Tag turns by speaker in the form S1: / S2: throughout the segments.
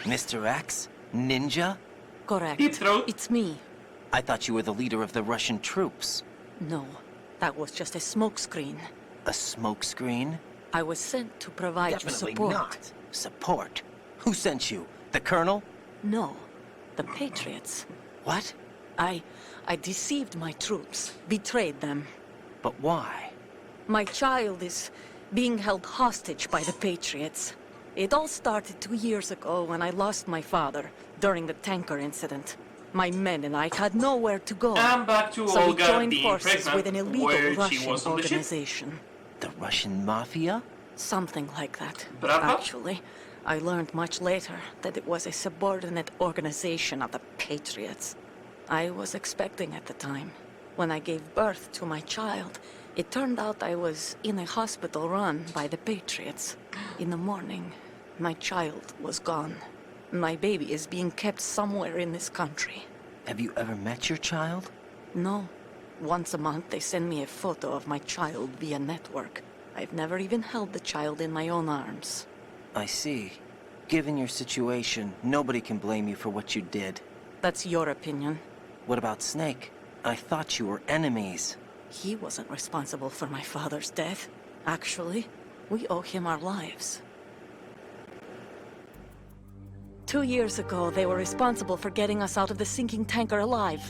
S1: Mr. X? Ninja?
S2: Correct.
S3: Deep Throat?
S2: It's me.
S1: I thought you were the leader of the Russian troops.
S2: No, that was just a smokescreen.
S1: A smokescreen?
S2: I was sent to provide you
S1: Definitely
S2: support.
S1: not. Support? Who sent you? The Colonel?
S2: No, the Patriots.
S1: What?
S2: I deceived my troops, betrayed them.
S1: But why?
S2: My child is being held hostage by the Patriots. It all started 2 years ago when I lost my father during the tanker incident. My men and I had nowhere to go.
S3: And back to
S2: So we
S3: Olga
S2: joined
S3: being
S2: forces with an
S3: pregnant,
S2: illegal
S3: where she
S2: Russian
S3: was on the ship.
S2: organization.
S1: The Russian Mafia?
S2: Something like that.
S3: Bravo.
S2: Actually, I learned much later that it was a subordinate organization of the Patriots. I was expecting at the time. When I gave birth to my child, it turned out I was in a hospital run by the Patriots. In the morning, my child was gone. My baby is being kept somewhere in this country.
S1: Have you ever met your child?
S2: No. Once a month, they send me a photo of my child via network. I've never even held the child in my own arms.
S1: I see. Given your situation, nobody can blame you for what you did.
S2: That's your opinion.
S1: What about Snake? I thought you were enemies.
S2: He wasn't responsible for my father's death. Actually, we owe him our lives. 2 years ago, they were responsible for getting us out of the sinking tanker alive.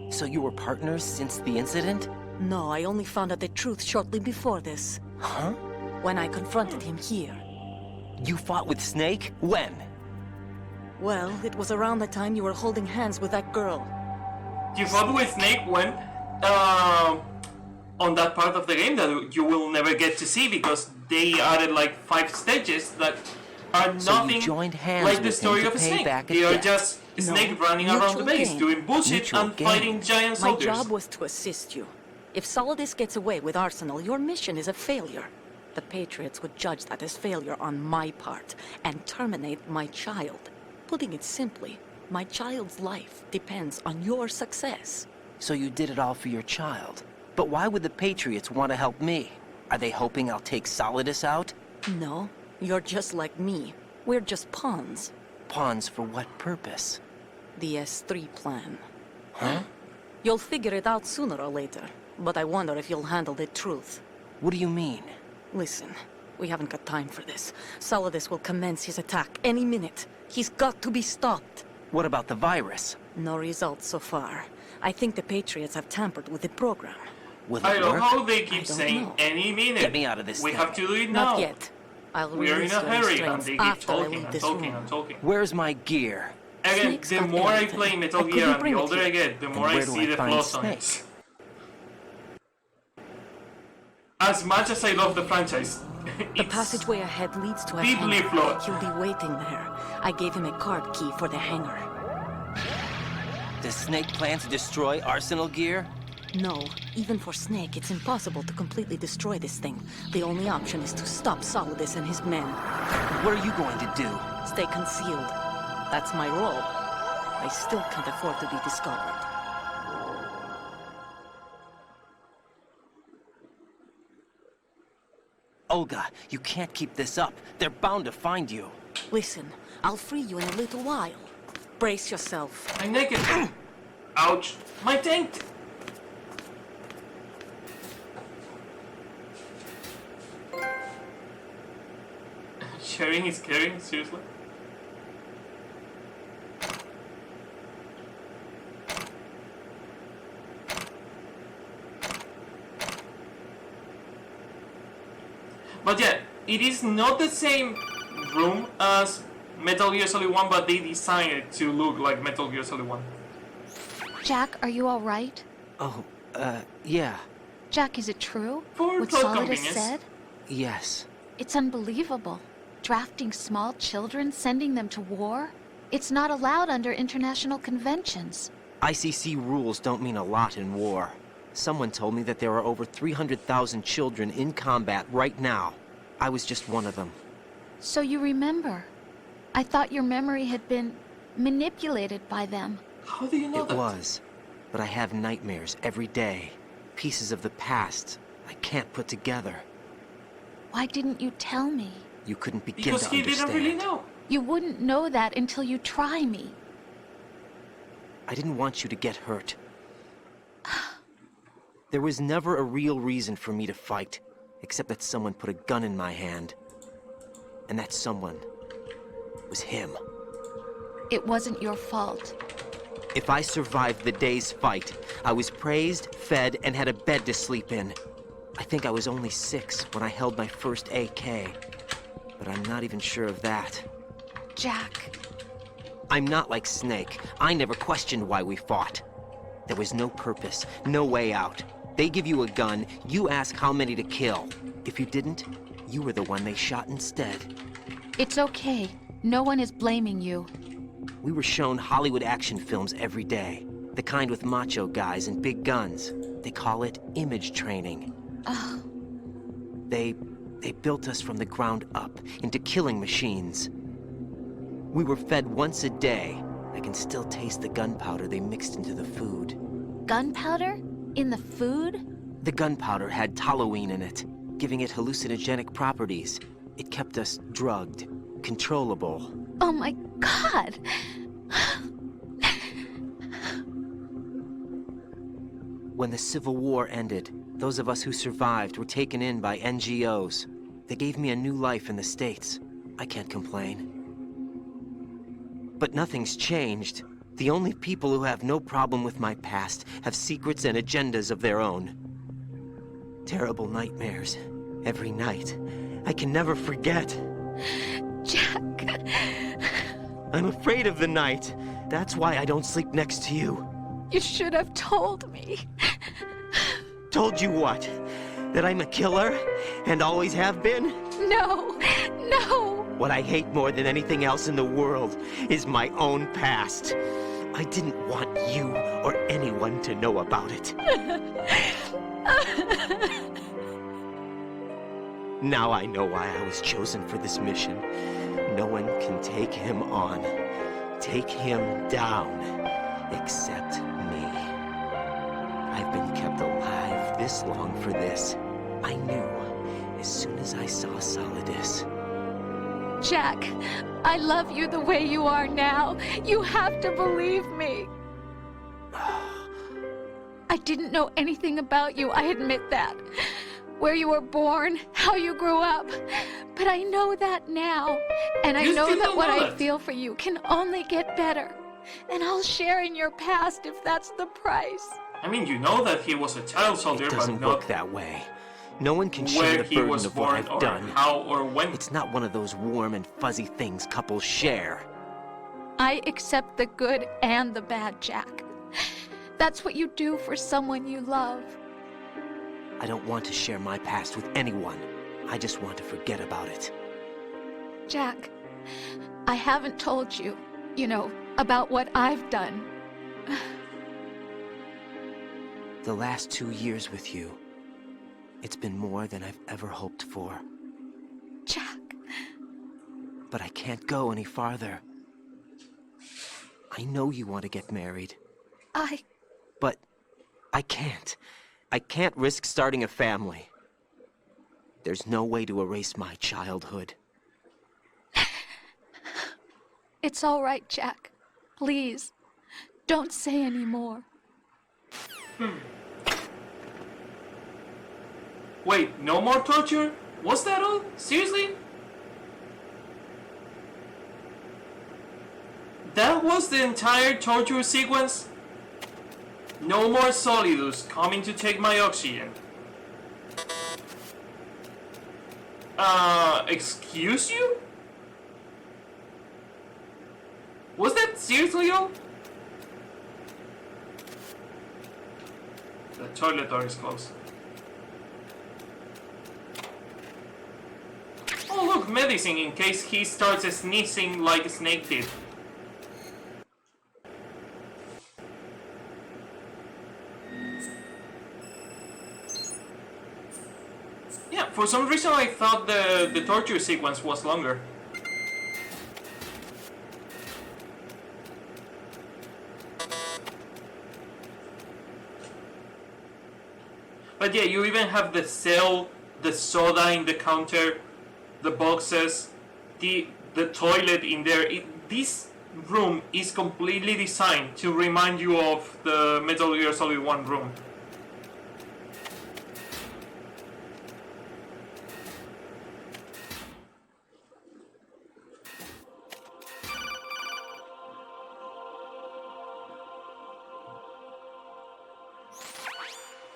S1: So you were partners since the incident?
S2: No, I only found out the truth shortly before this.
S1: Huh?
S2: When I confronted him here.
S1: You fought with Snake? When?
S2: Well, it was around the time you were holding hands with that girl.
S3: You fought with Snake when, on that part of the game that you will never get to see because they added like 5 stages that are
S1: So you
S3: nothing
S1: joined hands
S3: like the
S1: with him
S3: story
S1: to
S3: of a
S1: pay
S3: Snake.
S1: back a
S3: They are
S1: debt.
S3: just Snake running around the
S2: Mutual
S3: base
S2: gain.
S3: doing bullshit
S1: Mutual
S3: and
S1: gain.
S3: fighting giant
S2: My
S3: soldiers.
S2: job was to assist you. If Solidus gets away with Arsenal, your mission is a failure. The Patriots would judge that as failure on my part and terminate my child. Putting it simply, my child's life depends on your success.
S1: So you did it all for your child. But why would the Patriots want to help me? Are they hoping I'll take Solidus out?
S2: No, you're just like me. We're just pawns.
S1: Pawns for what purpose?
S2: The S3 plan.
S1: Huh?
S2: You'll figure it out sooner or later, but I wonder if you'll handle the truth.
S1: What do you mean?
S2: Listen, we haven't got time for this. Solidus will commence his attack any minute. He's got to be stopped.
S1: What about the virus?
S2: No results so far. I think the Patriots have tampered with the program.
S1: Will it
S3: I love
S1: work?
S3: how they
S2: I
S3: keep
S2: don't
S3: saying
S2: know.
S3: any minute.
S1: Get me out of this
S3: We
S1: thing.
S3: have to do it now.
S2: Not yet. I'll
S3: We're in
S2: release
S3: a
S2: your
S3: hurry and
S2: restraints
S3: they keep
S2: after I
S3: talking
S2: leave
S3: and
S2: this
S3: talking
S2: room.
S3: and talking.
S1: Where's my gear?
S3: Again,
S2: Snake's
S3: the
S2: got
S3: more I
S2: everything.
S3: play Metal
S2: I couldn't
S3: Gear and
S2: bring
S3: the
S2: it
S3: older
S2: to
S3: I
S2: you.
S3: get, the
S1: And
S3: more I
S1: where do
S3: see
S1: I
S3: the
S1: find
S3: flaws on
S1: Snake?
S3: it. As much as I love the franchise,
S2: The
S3: it's
S2: passageway ahead leads to a
S3: deeply
S2: hangar.
S3: flawed.
S2: He'll be waiting there. I gave him a card key for the hangar.
S1: Does Snake plan to destroy Arsenal gear?
S2: No, even for Snake, it's impossible to completely destroy this thing. The only option is to stop Solidus and his men.
S1: What are you going to do?
S2: Stay concealed. That's my role. I still can't afford to be discovered.
S1: Olga, you can't keep this up. They're bound to find you.
S2: Listen, I'll free you in a little while. Brace yourself.
S3: I'm naked. Ouch. My taint. Sharing is caring? Seriously? But yeah, it is not the same room as Metal Gear Solid 1, but they designed it to look like Metal Gear Solid 1.
S4: Jack, are you all right?
S1: Oh, yeah.
S4: Jack, is it true?
S3: For
S4: What
S3: plot
S4: Solidus
S3: convenience.
S4: said?
S1: Yes.
S4: It's unbelievable. Drafting small children, sending them to war? It's not allowed under international conventions.
S1: ICC rules don't mean a lot in war. Someone told me that there are over 300,000 children in combat right now. I was just one of them.
S4: So you remember. I thought your memory had been manipulated by them.
S3: How do you know
S1: It
S3: that?
S1: was. But I have nightmares every day. Pieces of the past I can't put together.
S4: Why didn't you tell me?
S1: You couldn't begin
S3: Because
S1: to
S3: he
S1: understand.
S3: didn't really know.
S4: You wouldn't know that until you try me.
S1: I didn't want you to get hurt. There was never a real reason for me to fight, except that someone put a gun in my hand. And that someone was him.
S4: It wasn't your fault.
S1: If I survived the day's fight, I was praised, fed, and had a bed to sleep in. I think I was only 6 when I held my first AK. But I'm not even sure of that.
S4: Jack,
S1: I'm not like Snake. I never questioned why we fought. There was no purpose, no way out. They give you a gun, you ask how many to kill. If you didn't, you were the one they shot instead.
S4: it's okay. No one is blaming you.
S1: We were shown Hollywood action films every day. The kind with macho guys and big guns. They call it image training.
S4: Ugh.
S1: They built us from the ground up into killing machines. We were fed once a day. I can still taste the gunpowder they mixed into the food.
S4: Gunpowder? In the food?
S1: The gunpowder had toluene in it, giving it hallucinogenic properties. It kept us drugged, controllable.
S4: Oh my God!
S1: When the Civil War ended, those of us who survived were taken in by NGOs. They gave me a new life in the States. I can't complain. But nothing's changed. The only people who have no problem with my past have secrets and agendas of their own. Terrible nightmares. Every night. I can never forget.
S4: Jack.
S1: I'm afraid of the night. That's why I don't sleep next to you.
S4: You should have told me.
S1: Told you what? That I'm a killer? And always have been?
S4: No, no.
S1: What I hate more than anything else in the world is my own past. I didn't want you or anyone to know about it. Now I know why I was chosen for this mission. No one can take him on, take him down, except me. I've been kept alive this long for this. I knew as soon as I saw Solidus.
S4: Jack, I love you the way you are now. You have to believe me. I didn't know anything about you, I admit that. Where you were born, how you grew up. But I know that now. And I
S3: You
S4: know
S3: still
S4: that
S3: don't
S4: what
S3: know
S4: I
S3: it.
S4: feel for you can only get better. And I'll share in your past if that's the price.
S3: I mean, you know that he was a child soldier,
S1: It
S3: but
S1: doesn't
S3: not
S1: work that way. No one can share
S3: where
S1: the
S3: he
S1: burden
S3: was
S1: of what
S3: born
S1: I've
S3: or
S1: done.
S3: how or when.
S1: It's not one of those warm and fuzzy things couples share.
S4: I accept the good and the bad, Jack. That's what you do for someone you love.
S1: I don't want to share my past with anyone. I just want to forget about it.
S4: Jack, I haven't told you, about what I've done.
S1: The last 2 years with you, it's been more than I've ever hoped for.
S4: Jack,
S1: But I can't go any farther. I know you want to get married, but I can't. I can't risk starting a family. There's no way to erase my childhood.
S4: It's all right, Jack. Please, don't say any more.
S3: Wait, no more torture? Was that all? Seriously? That was the entire torture sequence? No more Solidus coming to take my oxygen. Excuse you? Was that seriously all? The toilet door is closed. Oh look, medicine in case he starts sneezing like Snake did. Yeah, for some reason I thought the torture sequence was longer. But yeah, you even have the cell the soda in the counter, the boxes, the toilet in there. This room is completely designed to remind you of the Metal Gear Solid 1 room.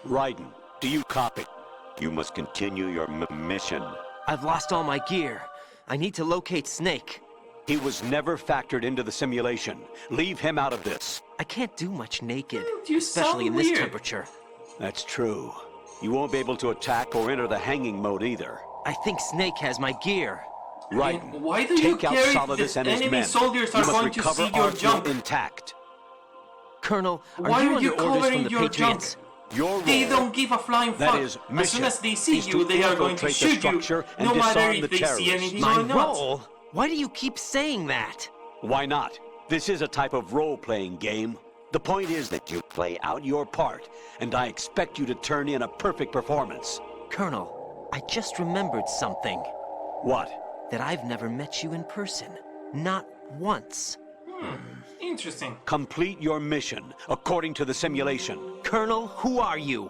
S5: Raiden, do you copy? You must continue your mission.
S1: I've lost all my gear. I need to locate Snake.
S5: He was never factored into the simulation. Leave him out of this.
S1: I can't do much naked,
S3: You
S1: especially
S3: sound
S1: in this
S3: weird.
S1: temperature.
S5: That's true. You won't be able to attack or enter the hanging mode either.
S1: I think Snake has my gear.
S5: Raiden,
S3: Why do you
S5: take out
S3: care if
S5: Solidus
S3: the
S5: and his
S3: enemy
S5: men.
S3: soldiers are
S5: You must
S3: going to
S5: recover
S3: see your
S5: Arsenal
S3: junk?
S5: intact.
S1: Colonel,
S3: Why
S1: are you
S3: are
S1: under
S3: you
S1: orders from
S3: covering
S1: the
S3: your
S1: Patriots?
S3: junk?
S5: Your
S3: They
S5: role,
S3: don't give a flying fuck.
S5: that is,
S3: As soon
S5: mission,
S3: as they see
S5: is
S3: you,
S5: to
S3: they are going to
S5: infiltrate the
S3: shoot you,
S5: structure and
S3: no matter
S5: disarm
S3: if
S5: the
S3: they see
S5: terrorists.
S3: anything
S1: My
S3: or not.
S1: role? Why do you keep saying that?
S5: Why not? This is a type of role-playing game. The point is that you play out your part, and I expect you to turn in a perfect performance.
S1: Colonel, I just remembered something.
S5: What?
S1: That I've never met you in person. Not once.
S3: Interesting.
S5: Complete your mission according to the simulation.
S1: Colonel, who are you?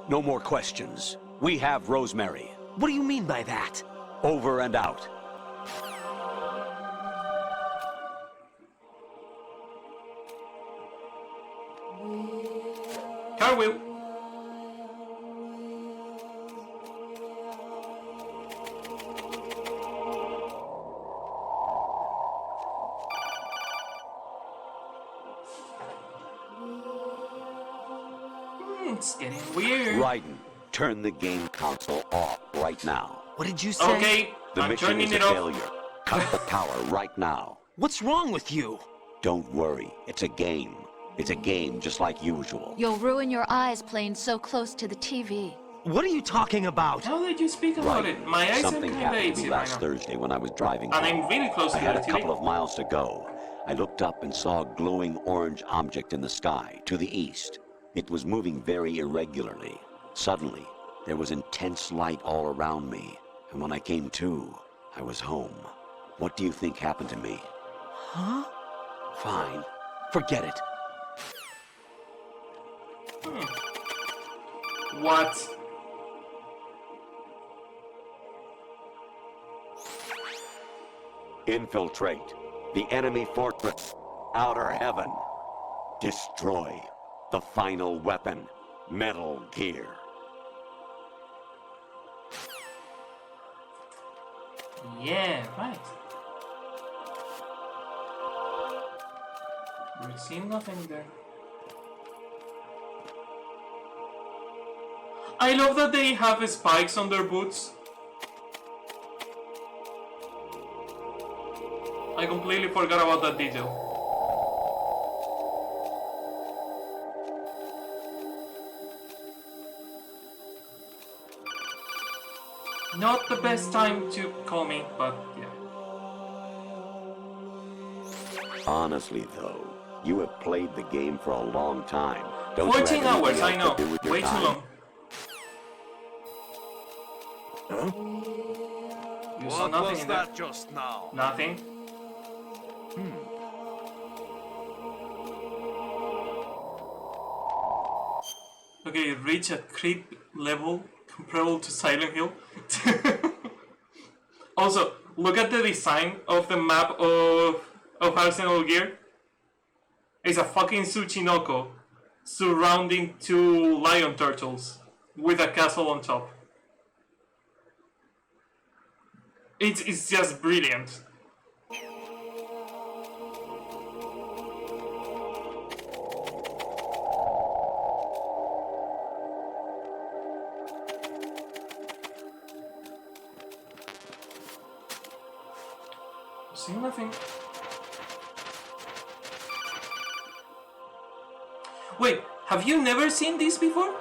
S5: No more questions. We have Rosemary.
S1: What do you mean by that?
S5: Over and out.
S3: Cartwheel. It's getting weird.
S5: Raiden, turn the game console off right now.
S1: What did you say?
S3: Okay,
S5: The
S3: I'm
S5: mission
S3: turning
S5: is a
S3: it off.
S5: failure. Cut the power right now.
S1: What's wrong with you?
S5: Don't worry, it's a game. It's a game just like usual.
S4: You'll ruin your eyes playing so close to the TV.
S1: What are you talking about?
S3: How did you speak about
S5: Right.
S3: it? My eyes are
S5: Something
S3: kind of
S5: happened to
S3: itchy
S5: me
S3: right
S5: last
S3: now.
S5: Thursday when I was driving
S3: And
S5: home.
S3: I'm really close
S5: I
S3: to
S5: had
S3: the
S5: a
S3: TV.
S5: couple of miles to go. I looked up and saw a glowing orange object in the sky to the east. It was moving very irregularly. Suddenly, there was intense light all around me. And when I came to, I was home. What do you think happened to me?
S1: Huh?
S5: Fine. Forget it.
S3: What?
S5: Infiltrate the enemy fortress. Outer heaven. Destroy the final weapon. Metal Gear.
S3: Yeah, right. We're seeing nothing there. I love that they have spikes on their boots. I completely forgot about that detail. Not the best time to call me, but yeah.
S5: Honestly, though, you have played the game for a long time. Don't you
S3: 14
S5: have
S3: hours,
S5: anything
S3: I
S5: else
S3: know.
S5: to do with your
S3: Way too
S5: time?
S3: long. You saw
S6: What
S3: nothing
S6: was
S3: in there.
S6: that just now?
S3: Nothing. Okay, reach a creep level comparable to Silent Hill. Also, look at the design of the map of Arsenal Gear. It's a fucking Tsuchinoko surrounding two lion turtles with a castle on top. It's just brilliant. See nothing. Wait, have you never seen this before?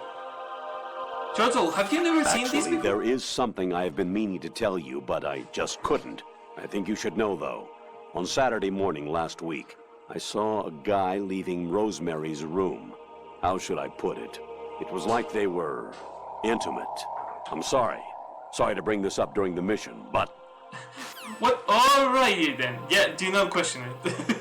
S3: Turtle, have you never seen this
S5: Actually,
S3: before?
S5: there is something I have been meaning to tell you, but I just couldn't. I think you should know, though. On Saturday morning last week, I saw a guy leaving Rosemary's room. How should I put it? It was like they were intimate. I'm sorry. Sorry to bring this up during the mission, but...
S3: What? Alrighty then. Yeah, do not question it.